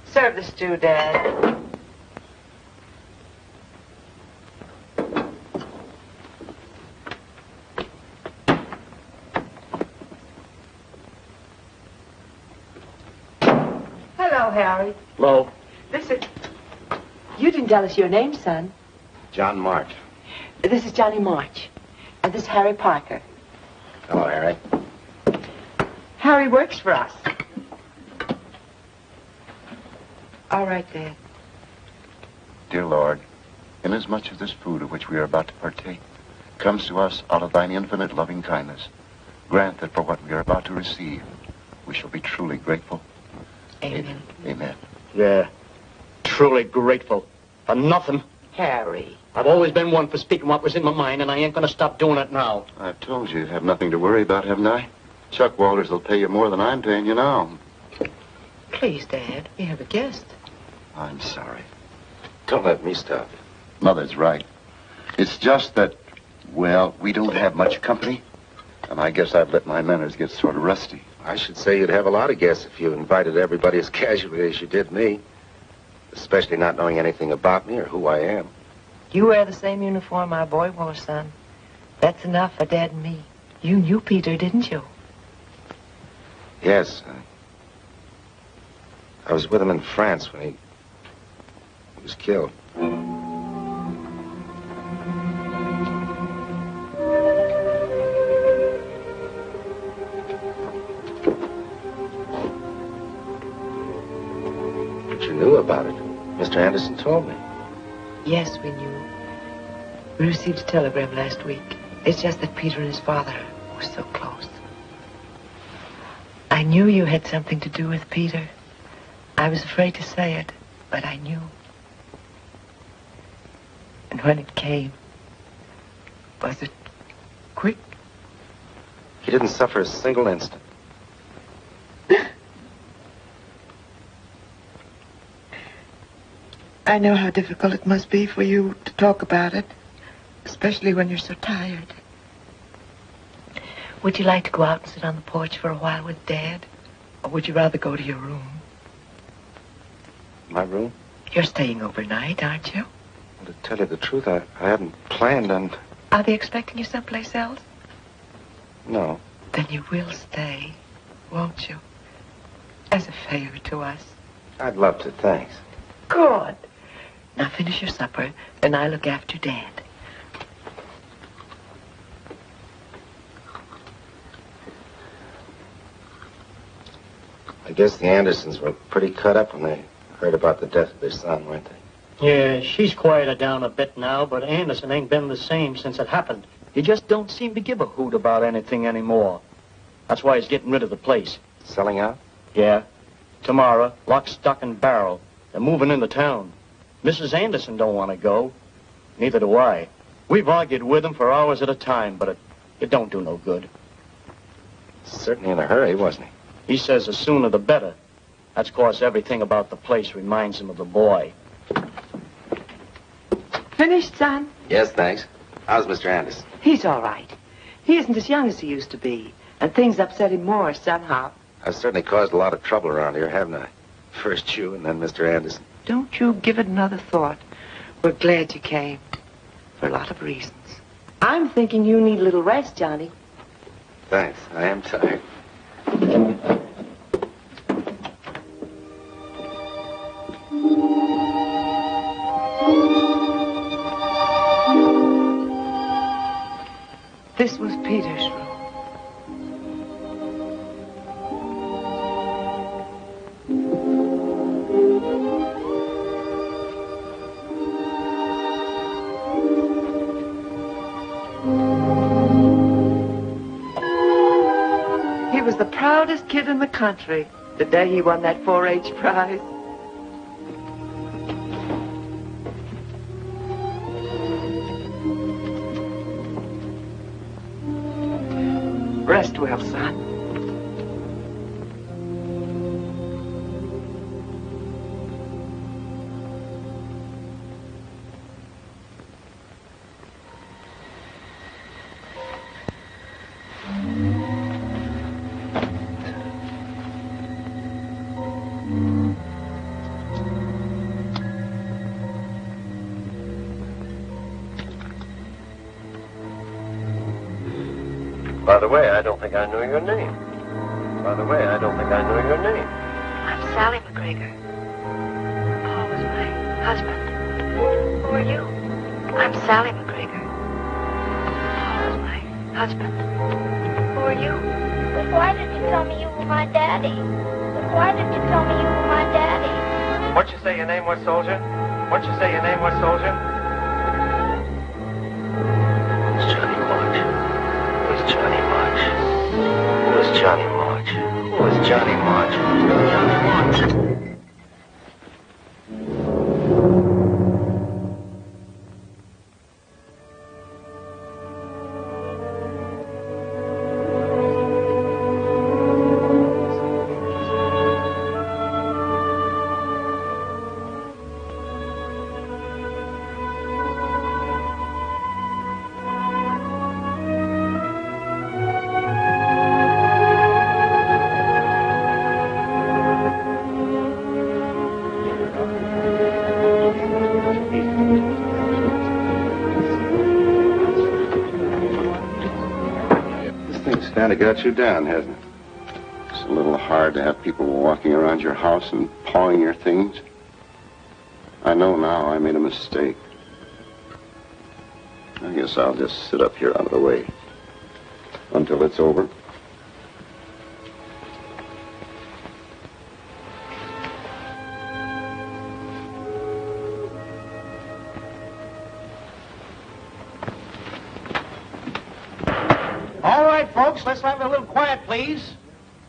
Serve the stew, Dad. Hello, Harry. Hello. This is... You didn't tell us your name, son. John March. This is Johnny March. And this is Harry Parker. Hello, Harry. Harry works for us. All right, Dad. Dear Lord, inasmuch as this food of which we are about to partake comes to us out of thine infinite loving kindness, grant that for what we are about to receive, we shall be truly grateful. Amen. Amen. Yeah, truly grateful. For nothing. Harry. I've always been one for speaking what was in my mind, and I ain't gonna stop doing it now. I've told you have nothing to worry about, haven't I? Chuck Walters will pay you more than I'm paying you now. Please, Dad, we have a guest. I'm sorry. Don't let me stop. Mother's right. It's just that, well, we don't have much company, and I guess I've let my manners get sort of rusty. I should say you'd have a lot of guests if you invited everybody as casually as you did me. Especially not knowing anything about me or who I am. You wear the same uniform our boy wore, son. That's enough for Dad and me. You knew Peter, didn't you? Yes. I was with him in France when he was killed. But you knew about it. Mr. Anderson told me. Yes, we knew. We received a telegram last week. It's just that Peter and his father were so close. I knew you had something to do with Peter. I was afraid to say it, but I knew. And when it came, was it quick? He didn't suffer a single instant. I know how difficult it must be for you to talk about it, especially when you're so tired. Would you like to go out and sit on the porch for a while with Dad? Or would you rather go to your room? My room? You're staying overnight, aren't you? Well, to tell you the truth, I hadn't planned on... Are they expecting you someplace else? No. Then you will stay, won't you? As a favor to us. I'd love to, thanks. Good. Now finish your supper, and I'll look after Dad. I guess the Andersons were pretty cut up when they heard about the death of their son, weren't they? Yeah, she's quieted down a bit now, but Anderson ain't been the same since it happened. He just don't seem to give a hoot about anything anymore. That's why he's getting rid of the place. Selling out? Yeah. Tomorrow, lock, stock, and barrel. They're moving into town. Mrs. Anderson don't want to go. Neither do I. We've argued with him for hours at a time, but it don't do no good. Certainly in a hurry, wasn't he? He says the sooner the better. That's 'cause everything about the place reminds him of the boy. Finished, son? Yes, thanks. How's Mr. Anderson? He's all right. He isn't as young as he used to be, and things upset him more somehow. I've certainly caused a lot of trouble around here, haven't I? First you, and then Mr. Anderson. Don't you give it another thought. We're glad you came, for a lot of reasons. I'm thinking you need a little rest, Johnny. Thanks. I am tired. This was Peter's room. He was the proudest kid in the country the day he won that 4-H prize. Rest well, son. By the way, I don't think I know your name. By the way, I don't think I know your name. I'm Sally McGregor. Paul was my husband. Who are you? I'm Sally McGregor. Paul was my husband. Who are you? But why did you tell me you were my daddy? But why did you tell me you were my daddy? What'd you say your name was, soldier? What'd you say your name was, soldier? Johnny March. Who is Johnny March? Who is Johnny March? Who is Johnny March? Kind of got you down, hasn't it? It's a little hard to have people walking around your house and pawing your things. I know now I made a mistake. I guess I'll just sit up here out of the way until it's over. All right, folks, let's have a little quiet, please.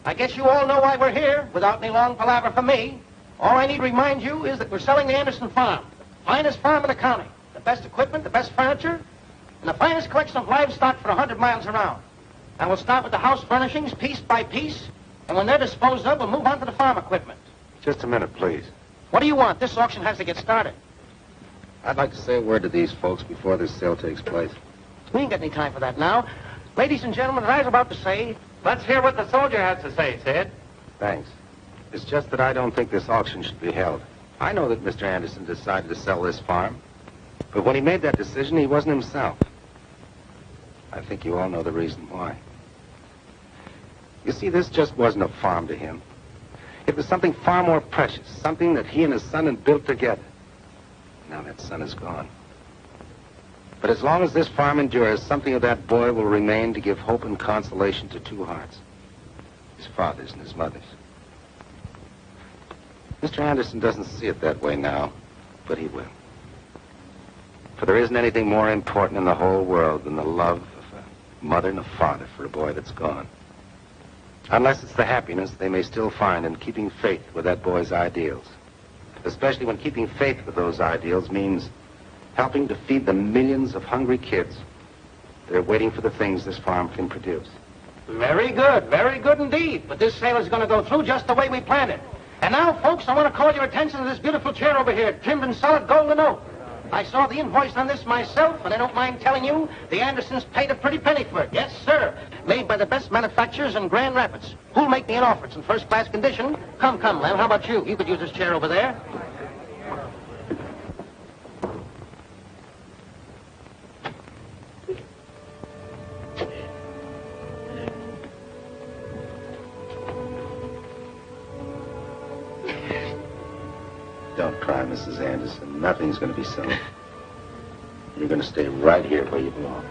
I guess you all know why we're here, without any long palaver from me. All I need to remind you is that we're selling the Anderson farm. Finest farm in the county. The best equipment, the best furniture, and the finest collection of livestock for 100 miles around. And we'll start with the house furnishings, piece by piece, and when they're disposed of, we'll move on to the farm equipment. Just a minute, please. What do you want? This auction has to get started. I'd like to say a word to these folks before this sale takes place. We ain't got any time for that now. Ladies and gentlemen, as I was about to say, let's hear what the soldier has to say, Sid. Thanks. It's just that I don't think this auction should be held. I know that Mr. Anderson decided to sell this farm, but when he made that decision, he wasn't himself. I think you all know the reason why. You see, this just wasn't a farm to him. It was something far more precious, something that he and his son had built together. Now that son is gone. But as long as this farm endures, something of that boy will remain to give hope and consolation to two hearts. His father's and his mother's. Mr. Anderson doesn't see it that way now, but he will. For there isn't anything more important in the whole world than the love of a mother and a father for a boy that's gone. Unless it's the happiness they may still find in keeping faith with that boy's ideals. Especially when keeping faith with those ideals means helping to feed the millions of hungry kids that are waiting for the things this farm can produce. Very good indeed. But this sale is going to go through just the way we planned it. And now, folks, I want to call your attention to this beautiful chair over here, trimmed in solid gold and oak. I saw the invoice on this myself, and I don't mind telling you, the Andersons paid a pretty penny for it. Yes, sir. Made by the best manufacturers in Grand Rapids. Who'll make me an offer? It's in first-class condition. Come, Lem, how about you? You could use this chair over there. cry, Mrs. Anderson. Nothing's going to be so. You're going to stay right here where you belong.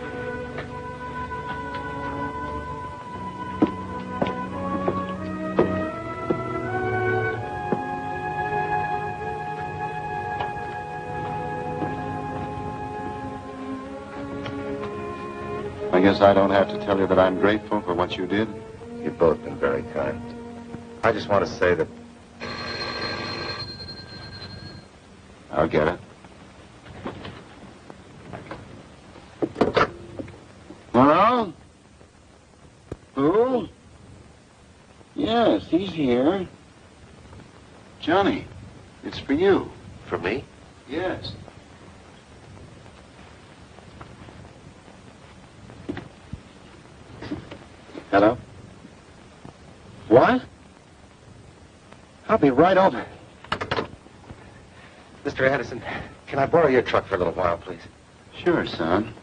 I guess I don't have to tell you that I'm grateful for what you did. You've both been very kind. I just want to say that... I'll get it. Hello? Who? Yes, he's here. Johnny, it's for you. For me? Yes. Hello? What? I'll be right over. Mr. Anderson, can I borrow your truck for a little while, please? Sure, son.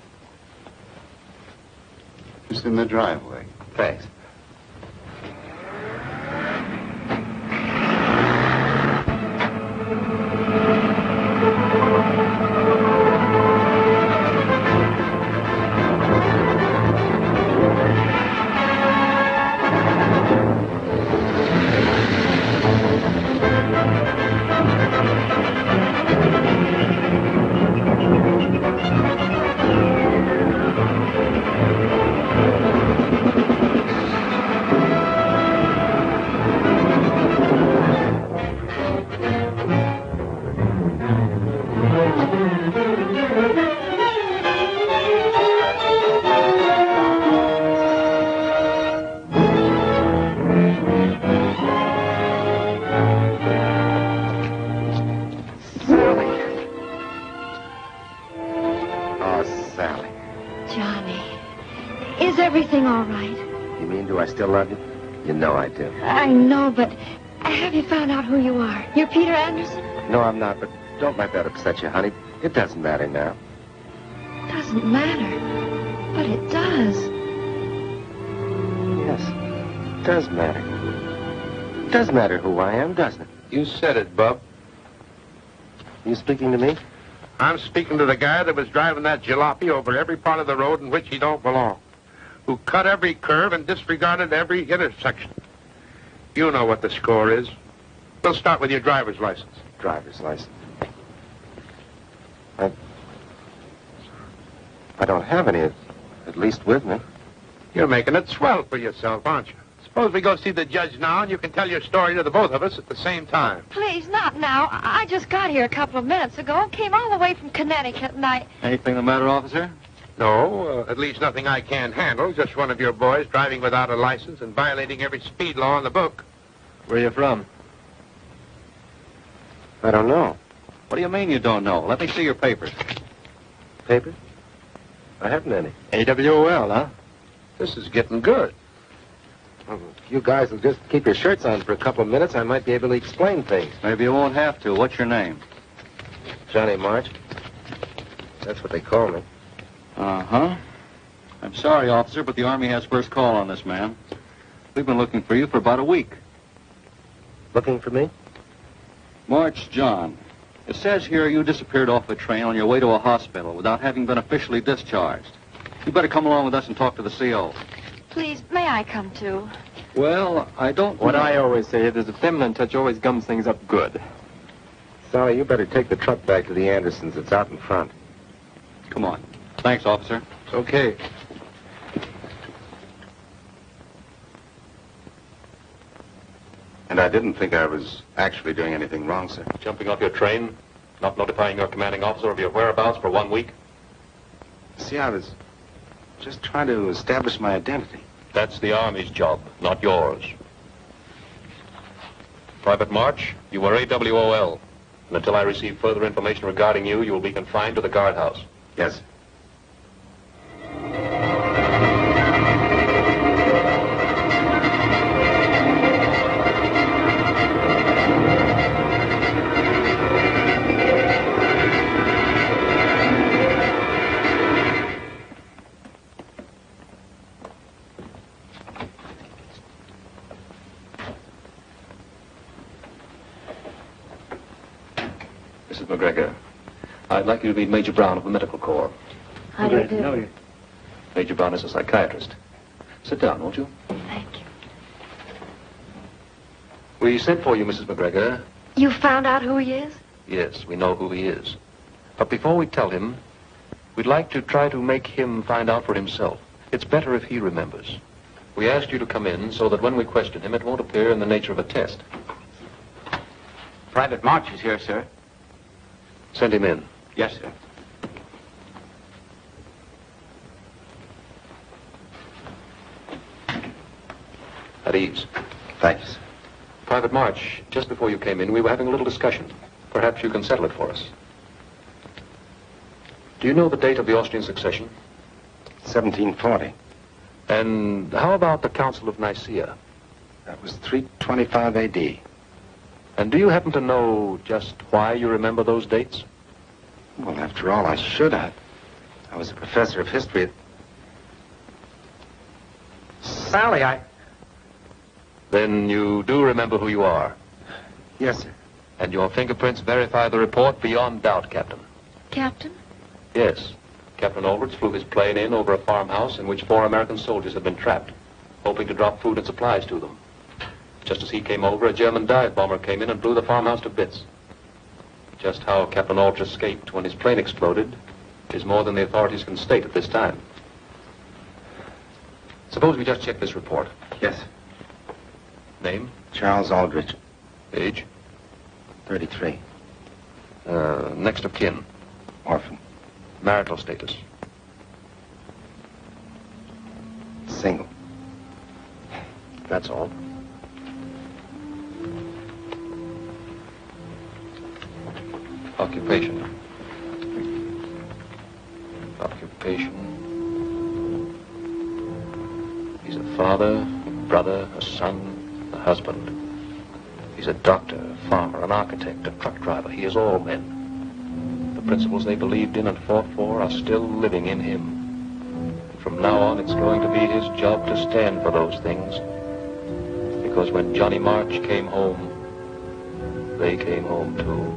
Just in the driveway. Thanks. Still love you? You know I do. I know, but have you found out who you are? You're Peter Anderson? No, I'm not, but don't let that upset you, honey. It doesn't matter now. Doesn't matter. But it does. Yes, it does matter. It does matter who I am, doesn't it? You said it, Bub. You speaking to me? I'm speaking to the guy that was driving that jalopy over every part of the road in which he don't belong, who cut every curve and disregarded every intersection. You know what the score is. We'll start with your driver's license. Driver's license? I don't have any, at least with me. You're making it swell for yourself, aren't you? Suppose we go see the judge now, and you can tell your story to the both of us at the same time. Please, not now. I just got here a couple of minutes ago. Came all the way from Connecticut, and I... Anything the matter, officer? No, at least nothing I can't handle. Just one of your boys driving without a license and violating every speed law in the book. Where are you from? I don't know. What do you mean you don't know? Let me see your papers. Papers? I haven't any. AWOL, huh? This is getting good. Well, if you guys will just keep your shirts on for a couple of minutes, I might be able to explain things. Maybe you won't have to. What's your name? Johnny March. That's what they call me. Uh-huh. I'm sorry, officer, but the Army has first call on this man. We've been looking for you for about a week. Looking for me? March John. It says here you disappeared off a train on your way to a hospital without having been officially discharged. You better come along with us and talk to the CO. Please, may I come too? Well, I don't... What I always say is there's a feminine touch always gums things up good. Sally, you better take the truck back to the Andersons. It's out in front. Come on. Thanks, officer. It's okay. And I didn't think I was actually doing anything wrong, sir. Jumping off your train, not notifying your commanding officer of your whereabouts for 1 week? See, I was just trying to establish my identity. That's the Army's job, not yours. Private March, you were AWOL. And until I receive further information regarding you, you will be confined to the guardhouse. Yes, sir. McGregor, I'd like you to meet Major Brown of the Medical Corps. How do you do? Major Brown is a psychiatrist. Sit down, won't you? Thank you. We sent for you, Mrs. McGregor. You found out who he is? Yes, we know who he is. But before we tell him, we'd like to try to make him find out for himself. It's better if he remembers. We asked you to come in so that when we question him, it won't appear in the nature of a test. Private March is here, sir. Send him in. Yes, sir. At ease. Thanks. Private March, just before you came in, we were having a little discussion. Perhaps you can settle it for us. Do you know the date of the Austrian succession? 1740. And how about the Council of Nicaea? That was 325 A.D. And do you happen to know just why you remember those dates? Well, after all, I should have. I was a professor of history at... Sally, Then you do remember who you are? Yes, sir. And your fingerprints verify the report beyond doubt, Captain? Captain? Yes. Captain Aldrich flew his plane in over a farmhouse in which 4 American soldiers had been trapped, hoping to drop food and supplies to them. Just as he came over, a German dive bomber came in and blew the farmhouse to bits. Just how Captain Aldrich escaped when his plane exploded is more than the authorities can state at this time. Suppose we just check this report. Yes. Name? Charles Aldrich. Age? 33. Next of kin? Orphan. Marital status? Single. That's all. Occupation. Occupation. He's a father, a brother, a son, a husband. He's a doctor, a farmer, an architect, a truck driver. He is all men. The principles they believed in and fought for are still living in him. And from now on, it's going to be his job to stand for those things. Because when Johnny March came home, they came home too.